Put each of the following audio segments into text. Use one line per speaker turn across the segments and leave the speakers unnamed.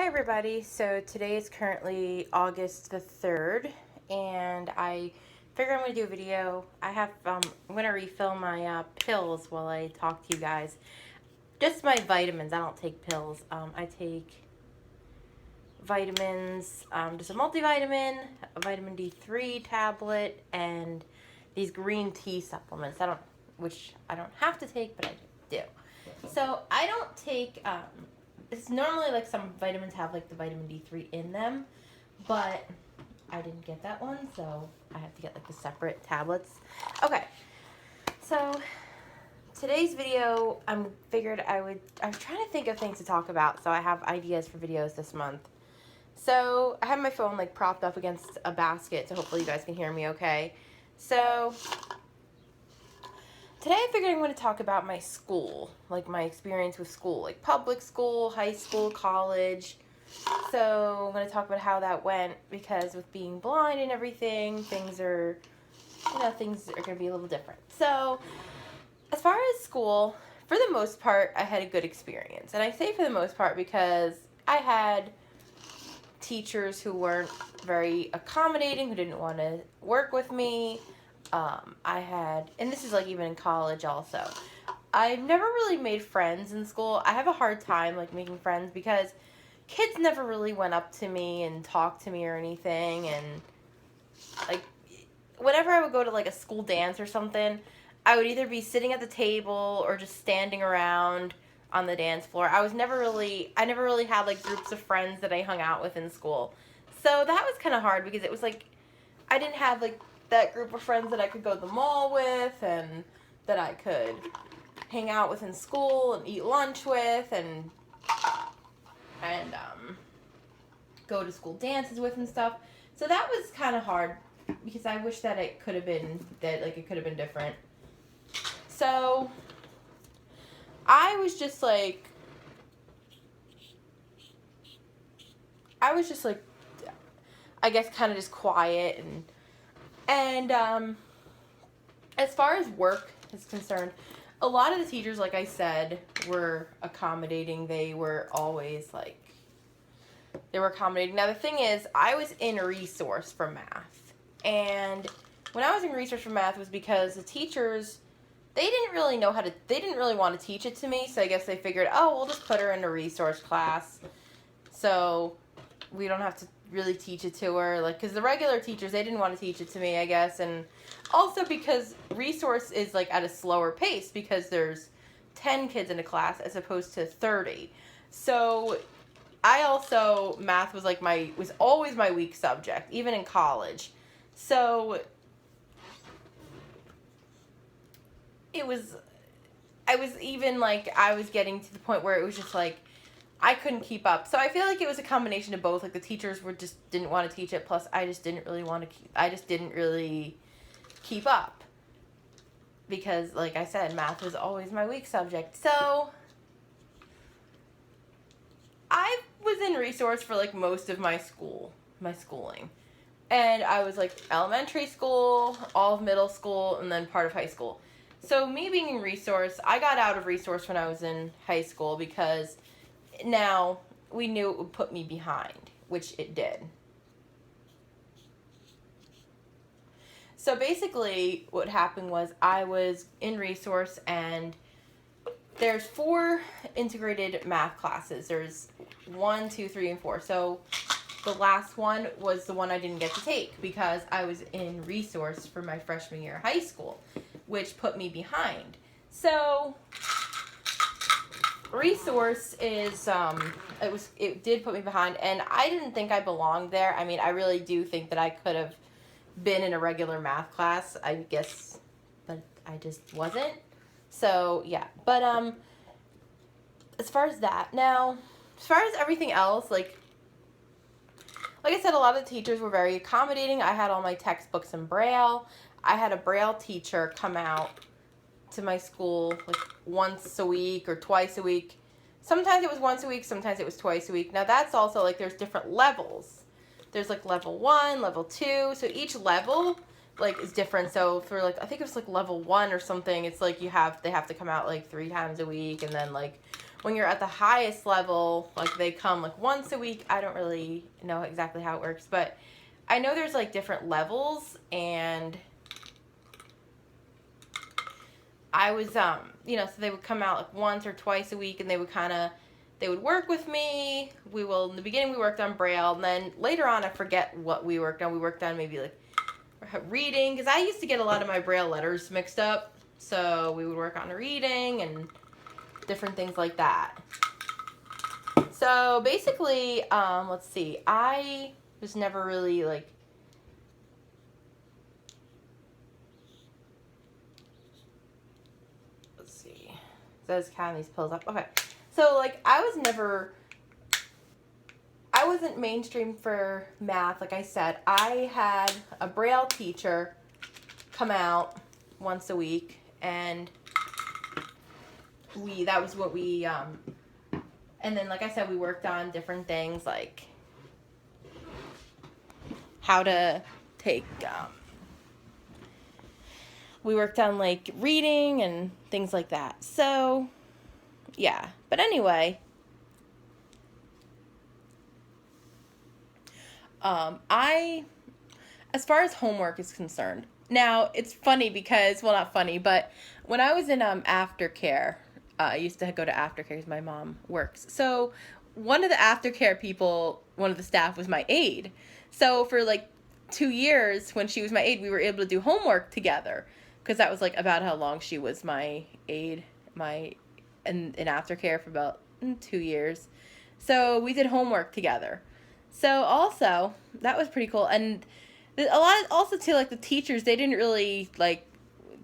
Hi everybody, so today is currently August the 3rd and I figured I'm going to do a video. I'm going to refill my pills while I talk to you guys. Just my vitamins, I don't take pills. I take vitamins, just a multivitamin, a vitamin D3 tablet, and these green tea supplements, which I don't have to take, but I do. So I don't take, it's normally like some vitamins have like the vitamin D3 in them, but I didn't get that one, so I have to get like the separate tablets. Okay, so today's video, I was trying to think of things to talk about, so I have ideas for videos this month. So I have my phone like propped up against a basket, so hopefully you guys can hear me okay. So today I figured I'm going to talk about my school, like my experience with school, like public school, high school, college. So I'm going to talk about how that went, because with being blind and everything, things are going to be a little different. So as far as school, for the most part, I had a good experience. And I say for the most part because I had teachers who weren't very accommodating, who didn't want to work with me. And this is like even in college also. I've never really made friends in school. I have a hard time like making friends because kids never really went up to me and talked to me or anything. And like whenever I would go to like a school dance or something, I would either be sitting at the table or just standing around on the dance floor. I never really had like groups of friends that I hung out with in school. So that was kind of hard because it was like I didn't have like that group of friends that I could go to the mall with and that I could hang out with in school and eat lunch with and go to school dances with and stuff. So that was kind of hard because I wish that it could have been different. So I was just like I guess kind of just quiet and as far as work is concerned, a lot of the teachers, like I said, were accommodating. They were accommodating. Now the thing is, I was in resource for math, and when I was in resource for math was because the teachers, they didn't really want to teach it to me, so I guess they figured, oh, we'll just put her in a resource class, so we don't have to really teach it to her, like, because the regular teachers, they didn't want to teach it to me, I guess, and also because resource is, like, at a slower pace, because there's 10 kids in a class as opposed to 30, so math was, was always my weak subject, even in college, so I was getting to the point where it was just, like, I couldn't keep up. So I feel like it was a combination of both. Like the teachers didn't want to teach it. Plus I just didn't really keep up. Because like I said, math was always my weak subject. So I was in resource for like most of my schooling. And I was like elementary school, all of middle school, and then part of high school. So me being in resource, I got out of resource when I was in high school because now we knew it would put me behind, which it did. So basically what happened was I was in resource and there's 4 integrated math classes. There's 1, 2, 3, and 4. So the last one was the one I didn't get to take because I was in resource for my freshman year of high school, which put me behind. So resource is it did put me behind, and I didn't think I belonged there. I mean, I really do think that I could have been in a regular math class, I guess, but I just wasn't. So yeah, but as far as that, now as far as everything else, like I said, a lot of the teachers were very accommodating. I had all my textbooks in Braille. I had a Braille teacher come out to my school like once a week or twice a week. Sometimes it was once a week, sometimes it was twice a week. Now that's also like there's different levels. There's like level 1, level 2. So each level like is different. So for like I think it was like level 1 or something, it's like they have to come out like 3 times a week, and then like when you're at the highest level, like they come like once a week. I don't really know exactly how it works, but I know there's like different levels, and I was so they would come out like once or twice a week, and they would work with me. In the beginning we worked on Braille, and then later on I forget what we worked on. We worked on maybe like reading, because I used to get a lot of my Braille letters mixed up. So we would work on reading and different things like that. So basically, let's see, I was never really like, let's see, says counting these pills up. Okay, so like I wasn't mainstream for math. Like I said, I had a Braille teacher come out once a week, and that was what we and then like I said, we worked on different things like how to take we worked on like reading and things like that. So yeah, but anyway, as far as homework is concerned, now it's funny because, well, not funny, but when I was in aftercare, I used to go to aftercare because my mom works. So one of the aftercare people, one of the staff was my aide. So for like 2 years when she was my aide, we were able to do homework together, because that was like about how long she was my aide, in aftercare for about 2 years. So we did homework together. So also, that was pretty cool. And a lot also too, like the teachers, they didn't really like,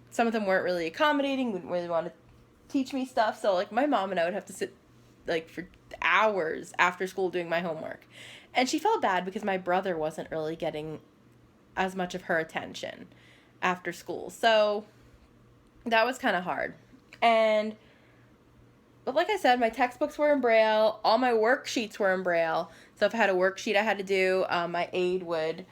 some of them weren't really accommodating, wouldn't really want to teach me stuff. So like my mom and I would have to sit like for hours after school doing my homework. And she felt bad because my brother wasn't really getting as much of her attention after school. So that was kind of hard. But like I said, my textbooks were in Braille. All my worksheets were in Braille. So if I had a worksheet I had to do, my aide would,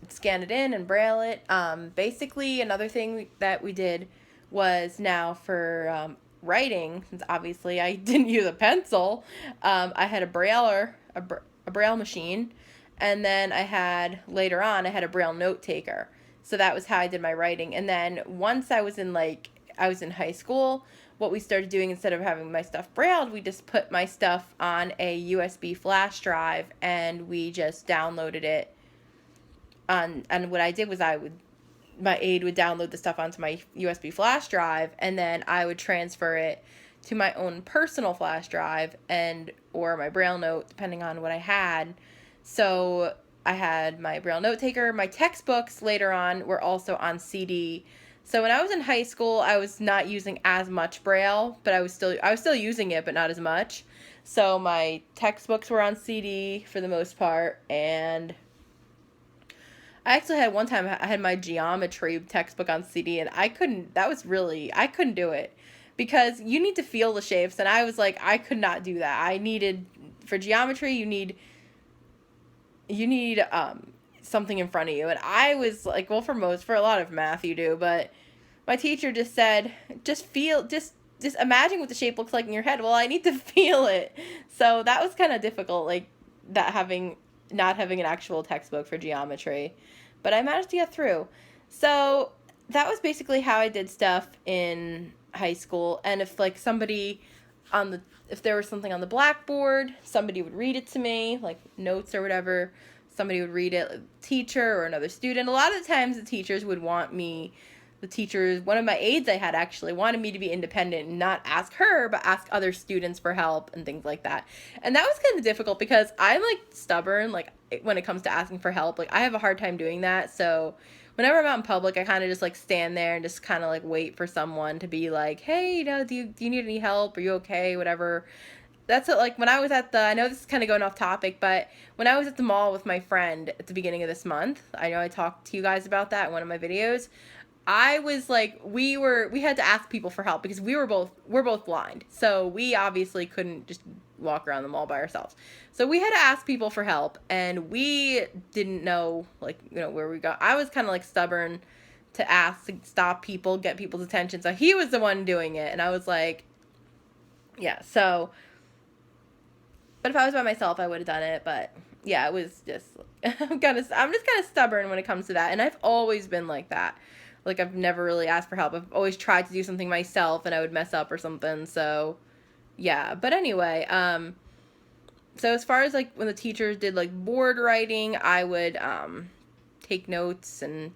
scan it in and Braille it. Basically, another thing that we did was, now for writing, since obviously I didn't use a pencil, I had a Braille machine, and then later on I had a Braille note taker. So that was how I did my writing. And then once I was in high school, what we started doing, instead of having my stuff brailled, we just put my stuff on a USB flash drive, and we just downloaded it. And what I did was my aide would download the stuff onto my USB flash drive, and then I would transfer it to my own personal flash drive or my Braille note, depending on what I had. So I had my Braille note taker. My textbooks later on were also on CD. So when I was in high school, I was not using as much Braille, but I was still using it, but not as much. So my textbooks were on CD for the most part, and I actually had one time I had my geometry textbook on CD, and I couldn't do it, because you need to feel the shapes, and I was like, I could not do that. For geometry, you need something in front of you. And I was like, well, for a lot of math you do, but my teacher just said, just imagine what the shape looks like in your head. Well, I need to feel it. So that was kind of difficult, like not having an actual textbook for geometry, but I managed to get through. So that was basically how I did stuff in high school. And if like if there was something on the blackboard, somebody would read it to me, like notes or whatever. Somebody would read it, a teacher or another student. A lot of the times the teachers would want me, one of my aides I had actually wanted me to be independent and not ask her, but ask other students for help and things like that. And that was kind of difficult because I'm like stubborn, like when it comes to asking for help. Like I have a hard time doing that. So whenever I'm out in public, I kind of just like stand there and just kind of like wait for someone to be like, hey, do you need any help? Are you okay? Whatever. That's it. Like when I was I know this is kind of going off topic, but when I was at the mall with my friend at the beginning of this month, I know I talked to you guys about that in one of my videos. I was like, we had to ask people for help because we're both blind. So we obviously couldn't just walk around the mall by ourselves. So we had to ask people for help, and we didn't know where we go. I was kind of like stubborn to ask, to stop people, get people's attention. So he was the one doing it, and I was like, Yeah, so, but if I was by myself, I would have done it, but yeah, it was just, I'm just kind of stubborn when it comes to that, and I've always been like that. Like, I've never really asked for help. I've always tried to do something myself, and I would mess up or something, so, yeah. But anyway, so as far as, like, when the teachers did, like, board writing, I would, take notes, and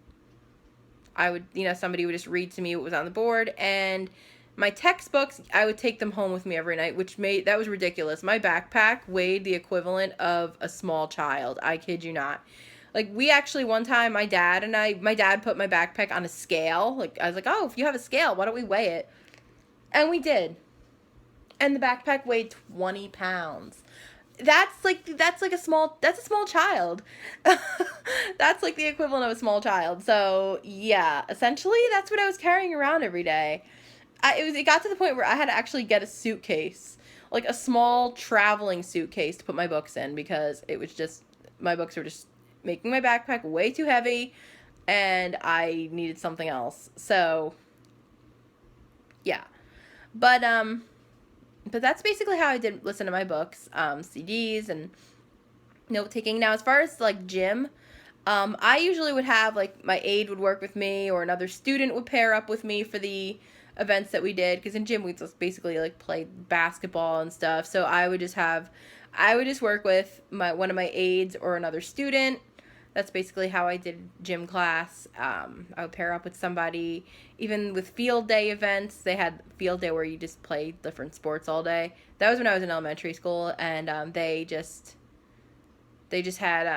I would, somebody would just read to me what was on the board, and my textbooks, I would take them home with me every night, that was ridiculous. My backpack weighed the equivalent of a small child. I kid you not. Like, we actually, one time, my dad put my backpack on a scale. Like, I was like, oh, if you have a scale, why don't we weigh it? And we did. And the backpack weighed 20 pounds. That's a small child. That's like the equivalent of a small child. So yeah, essentially that's what I was carrying around every day. It got to the point where I had to actually get a suitcase, like a small traveling suitcase to put my books in, because it was just, my books were just making my backpack way too heavy, and I needed something else. So yeah, but that's basically how I did listen to my books, CDs and note taking. Now, as far as like gym, I usually would have, like, my aide would work with me, or another student would pair up with me for the events that we did, because in gym we just basically, like, play basketball and stuff. So I would just work with one of my aides or another student. That's basically how I did gym class. I would pair up with somebody. Even with field day events, they had field day where you just play different sports all day. That was when I was in elementary school, and they just had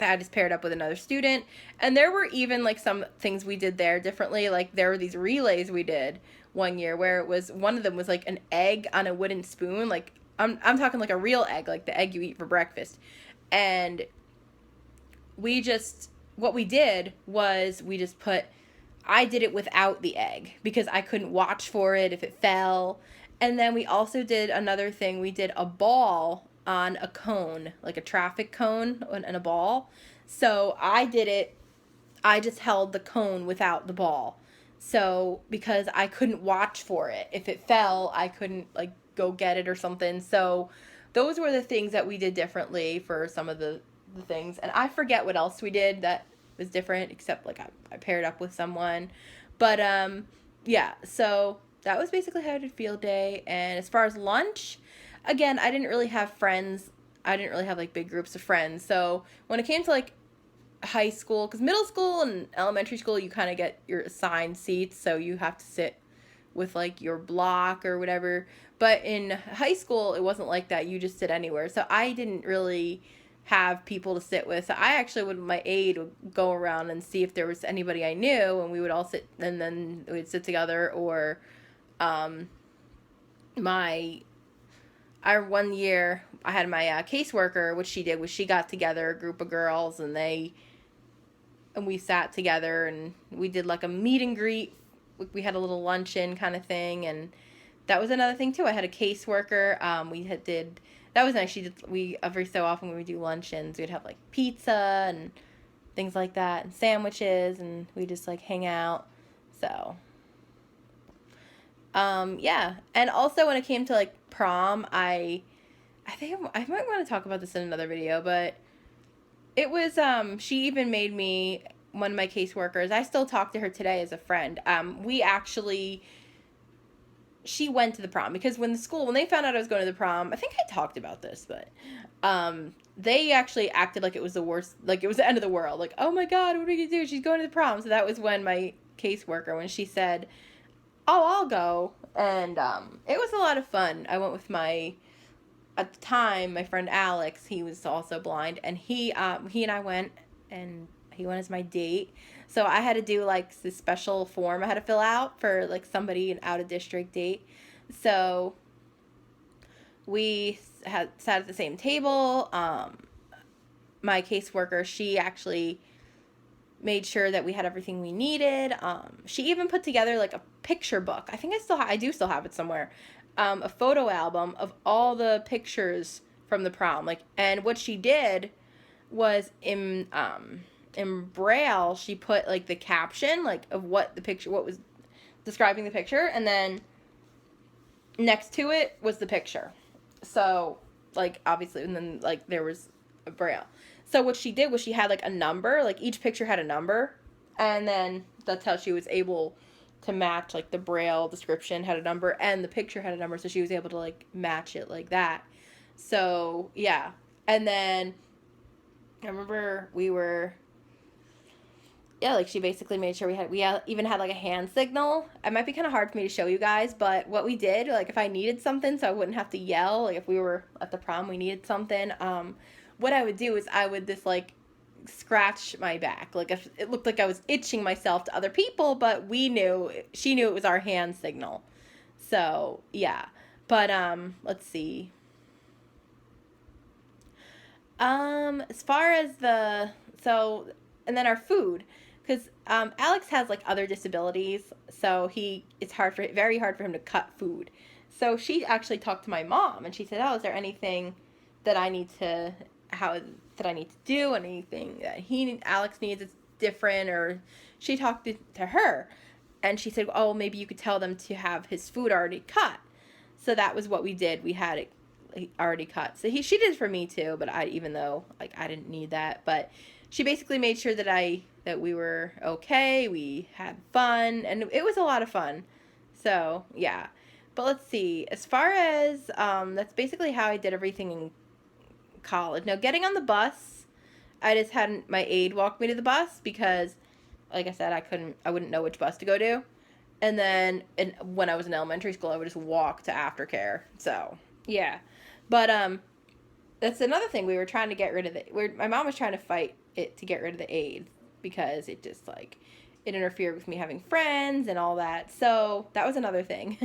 I just paired up with another student. And there were even, like, some things we did there differently. Like, there were these relays we did one year where it was, one of them was like an egg on a wooden spoon. Like, I'm talking like a real egg, like the egg you eat for breakfast. And what we did was I did it without the egg because I couldn't watch for it if it fell. And then we also did another thing. We did a ball on a cone, like a traffic cone and a ball. So I just held the cone without the ball. So because I couldn't watch for it. If it fell, I couldn't, like, go get it or something. So those were the things that we did differently for some of the things. And I forget what else we did that was different, except, like, I paired up with someone. But yeah, so that was basically how I did field day. And as far as lunch, again, I didn't really have friends. I didn't really have, like, big groups of friends. So when it came to, like, high school, because middle school and elementary school, you kind of get your assigned seats, so you have to sit with, like, your block or whatever. But in high school, it wasn't like that. You just sit anywhere. So I didn't really have people to sit with. So I actually my aide would go around and see if there was anybody I knew, and we would all sit, and then we'd sit together. Or one year I had my caseworker. What she did was she got together a group of girls, and we sat together, and we did, like, a meet and greet. We had a little luncheon kind of thing, and that was another thing too. I had a caseworker. That was nice. We every so often when we do luncheons, we'd have, like, pizza and things like that, and sandwiches, and we just, like, hang out. So yeah. And also when it came to, like, prom, I think I might want to talk about this in another video, but it was, she even made me one of my caseworkers. I still talk to her today as a friend. She went to the prom, because when they found out I was going to the prom, I think I talked about this, but they actually acted like it was the worst, like it was the end of the world. Like, oh my God, what are we going to do? She's going to the prom. So that was when my caseworker, when she said, oh, I'll go. And it was a lot of fun. I went with at the time, my friend Alex. He was also blind, and he and I went, and he went as my date. So I had to do, like, this special form I had to fill out for, like, an out-of-district date. So we sat at the same table. My caseworker, she actually made sure that we had everything we needed. She even put together, like, a picture book. I think I do still have it somewhere. A photo album of all the pictures from the prom. Like, and what she did was in Braille, she put, like, the caption, like, of what was describing the picture, and then next to it was the picture. So, like, obviously, and then, like, there was a braille. So what she did was she had, like, a number. Like, each picture had a number. And then that's how she was able to match, like, the braille description had a number and the picture had a number. So she was able to, like, match it like that. So, yeah. And then I remember we were, yeah, like she basically made sure we even had like a hand signal. It might be kind of hard for me to show you guys, but what we did, like if I needed something so I wouldn't have to yell, like if we were at the prom, we needed something, what I would do is I would just like scratch my back. Like if it looked like I was itching myself to other people, but she knew it was our hand signal. So, yeah. But, let's see. As far as and then our food, because Alex has like other disabilities, so it's very hard for him to cut food. So she actually talked to my mom, and she said, "Oh, is there anything that I need to that I need to do? Anything that Alex needs is different?" Or she talked to her, and she said, "Oh, maybe you could tell them to have his food already cut." So that was what we did. We had it already cut. So she did it for me too, but even though like I didn't need that, but she basically made sure that we were okay, we had fun, and it was a lot of fun. So, yeah. But let's see. As far as that's basically how I did everything in college. Now, getting on the bus, I just had my aide walk me to the bus because like I said, I wouldn't know which bus to go to. And then when I was in elementary school, I would just walk to aftercare. So, yeah. But that's another thing. We were trying to get rid of my mom was trying to fight it to get rid of the aid because it just like it interfered with me having friends and all that. So that was another thing.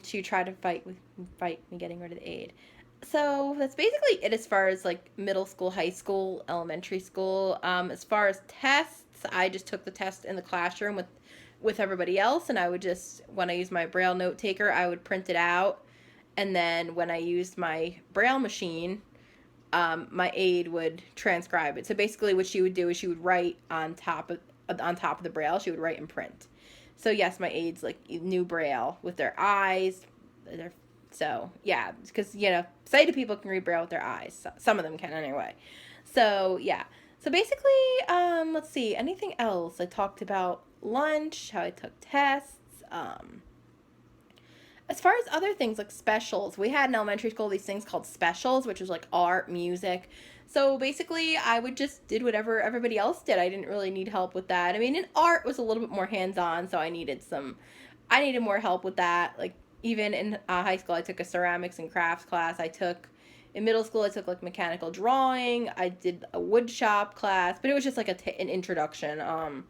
She tried to fight me getting rid of the aid. So that's basically it as far as like middle school, high school, elementary school. As far as tests, I just took the test in the classroom with everybody else, and I would just when I used my Braille note taker, I would print it out. And then when I used my Braille machine, my aide would transcribe it. So basically, what she would do is she would write on top of the Braille. She would write and print. So yes, my aides like knew Braille with their eyes. So yeah, because sighted people can read Braille with their eyes. Some of them can anyway. So yeah. So basically, let's see. Anything else? I talked about lunch, how I took tests. As far as other things like specials, we had in elementary school these things called specials, which was like art, music. So basically, I would just did whatever everybody else did. I didn't really need help with that. I mean, in art was a little bit more hands-on, so I needed more help with that. Like even in high school, I took a ceramics and crafts class. In middle school, I took like mechanical drawing. I did a wood shop class, but it was just like an introduction. And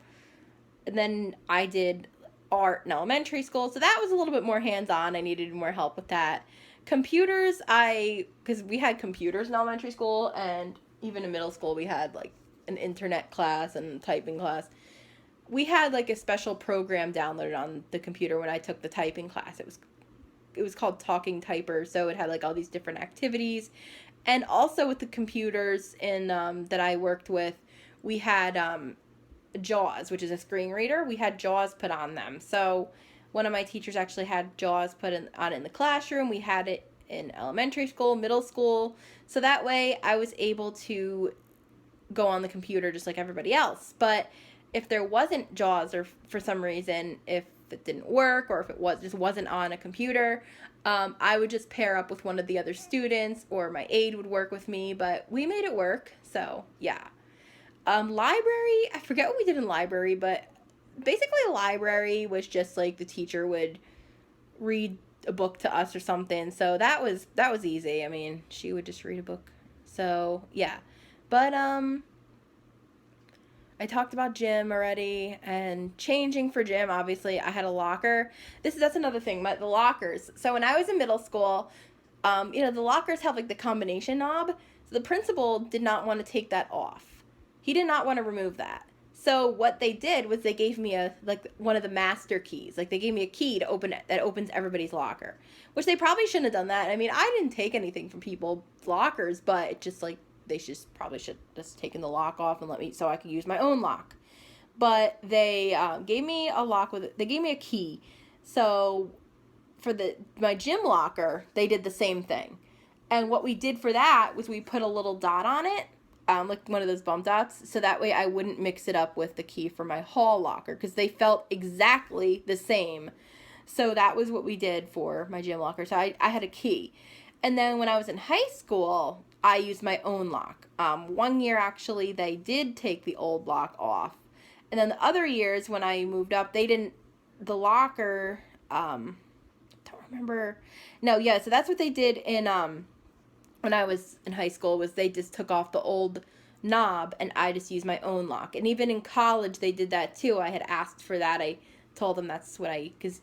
then I did art in elementary school, so that was a little bit more hands-on. I needed more help with that. Computers, because we had computers in elementary school, and even in middle school we had like an internet class and typing class. We had like a special program downloaded on the computer when I took the typing class. It was called Talking Typer, so it had like all these different activities. And also with the computers that I worked with, we had JAWS, which is a screen reader. We had JAWS put on them. So one of my teachers actually had JAWS put on in the classroom. We had it in elementary school, middle school. So that way I was able to go on the computer just like everybody else. But if there wasn't JAWS, or for some reason, if it didn't work, or if it just wasn't on a computer, I would just pair up with one of the other students, or my aide would work with me. But we made it work. So yeah. Library, I forget what we did in library, but basically library was just like the teacher would read a book to us or something. So that was easy. I mean, she would just read a book. So, yeah. But I talked about gym already, and changing for gym, obviously I had a locker. That's another thing, the lockers. So when I was in middle school, the lockers have like the combination knob. So the principal did not want to take that off. He did not want to remove that. So what they did was they gave me one of the master keys. Like they gave me a key to open it that opens everybody's locker, which they probably shouldn't have done that. I mean, I didn't take anything from people's lockers, but it just like they probably should just taken the lock off and let me so I could use my own lock. But they gave me a lock they gave me a key. So for my gym locker, they did the same thing. And what we did for that was we put a little dot on it, like one of those bump dots, so that way I wouldn't mix it up with the key for my hall locker, because they felt exactly the same. So that was what we did for my gym locker. So I had a key. And then when I was in high school, I used my own lock. One year, actually, they did take the old lock off. And then the other years when I moved up, they didn't, the locker, don't remember. No, yeah, so that's what they did in, when I was in high school, was they just took off the old knob and I just used my own lock. And even in college, they did that too. I had asked for that. I told them that's what because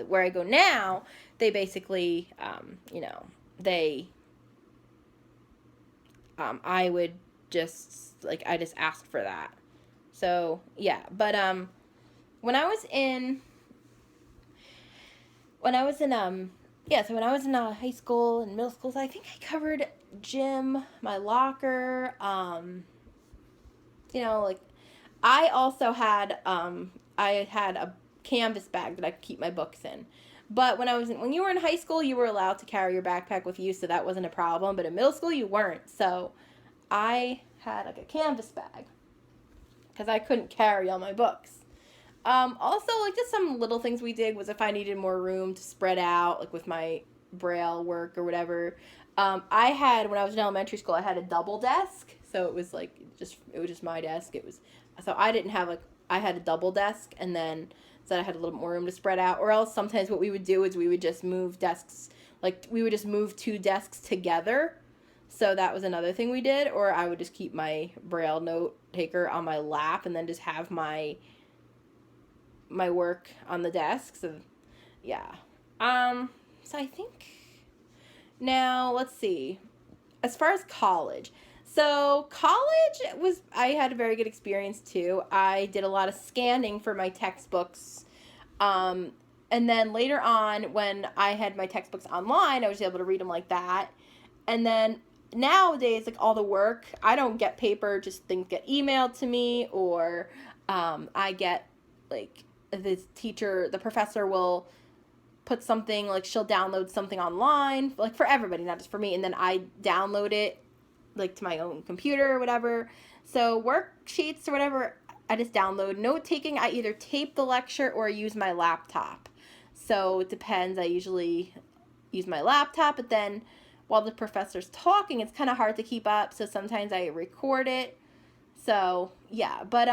where I go now, they basically, I would just, I just asked for that. So, yeah, but, when I was in high school and middle school, so I think I covered gym, my locker, I also had, I had a canvas bag that I could keep my books in. But when you were in high school, you were allowed to carry your backpack with you, so that wasn't a problem. But in middle school, you weren't. So I had a canvas bag because I couldn't carry all my books. Also, just some little things we did was if I needed more room to spread out, with my Braille work or whatever. When I was in elementary school, I had a double desk, so it was just my desk. So I didn't have I had a double desk, and then so I had a little more room to spread out. Or else sometimes what we would do is we would just move desks, we would just move two desks together. So that was another thing we did. Or I would just keep my Braille note taker on my lap and then just have my work on the desk. So yeah. So I think now let's see. As far as college. So college I had a very good experience too. I did a lot of scanning for my textbooks. And then later on, when I had my textbooks online, I was able to read them like that. And then nowadays, all the work, I don't get paper, just things get emailed to me, or I get, the professor will put something, she'll download something online, for everybody, not just for me, and then I download it, to my own computer or whatever. So worksheets or whatever, I just download. Note-taking, I either tape the lecture or use my laptop. So it depends. I usually use my laptop, but then while the professor's talking, it's kind of hard to keep up, so sometimes I record it. So, yeah, but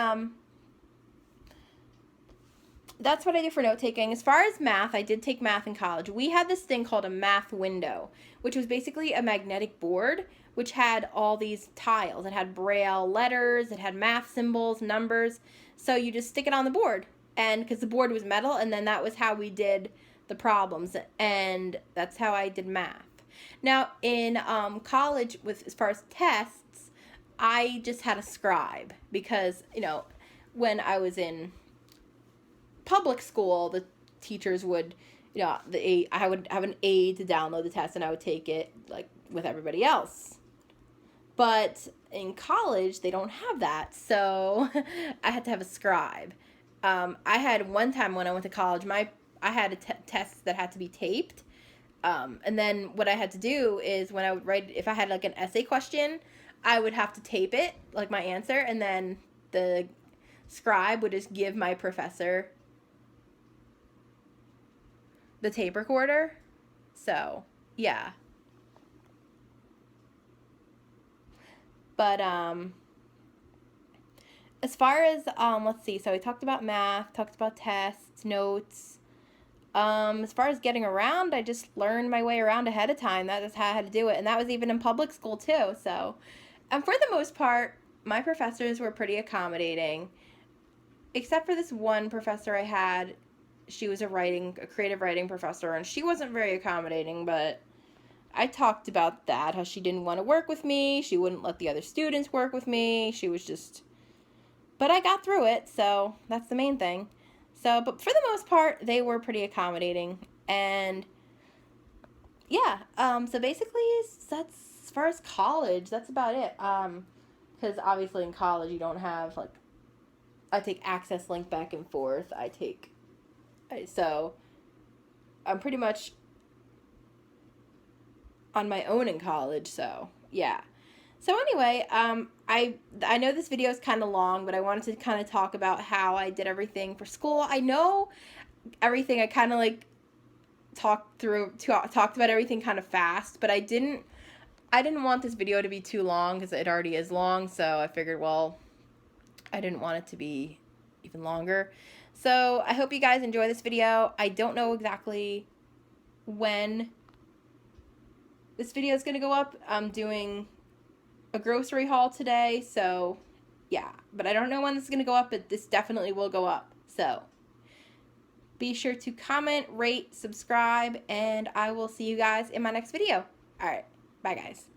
that's what I do for note-taking. As far as math, I did take math in college. We had this thing called a math window, which was basically a magnetic board, which had all these tiles. It had Braille letters, it had math symbols, numbers. So you just stick it on the board, and because the board was metal, and then that was how we did the problems, and that's how I did math. Now, in college, as far as tests, I just had a scribe because, when I was in public school, the teachers would, I would have an aide to download the test, and I would take it, with everybody else. But in college, they don't have that, so I had to have a scribe. I had one time when I went to college, I had a test that had to be taped. And then what I had to do is when I would write, if I had an essay question, I would have to tape it, my answer, and then the scribe would just give my professor the tape recorder. So, yeah. But, as far as, let's see, so we talked about math, talked about tests, notes. As far as getting around, I just learned my way around ahead of time. That is how I had to do it. And that was even in public school too. So, and for the most part, my professors were pretty accommodating. Except for this one professor I had. She was a creative writing professor, and she wasn't very accommodating, but I talked about that, how she didn't want to work with me. She wouldn't let the other students work with me. She was just, but I got through it. So that's the main thing. So, but for the most part, they were pretty accommodating, and yeah, so basically, that's, as far as college, that's about it, because obviously in college, you don't have, I take Access Link back and forth, so, I'm pretty much on my own in college, so yeah. So anyway, I know this video is kind of long, but I wanted to kind of talk about how I did everything for school. I know everything. I kind of like talked about everything kind of fast, but I didn't want this video to be too long because it already is long. So I figured, well, I didn't want it to be even longer. So I hope you guys enjoy this video. I don't know exactly when this video is going to go up. I'm doing a grocery haul today, so yeah. But I don't know when this is going to go up, but this definitely will go up. So be sure to comment, rate, subscribe, and I will see you guys in my next video. All right. Bye, guys.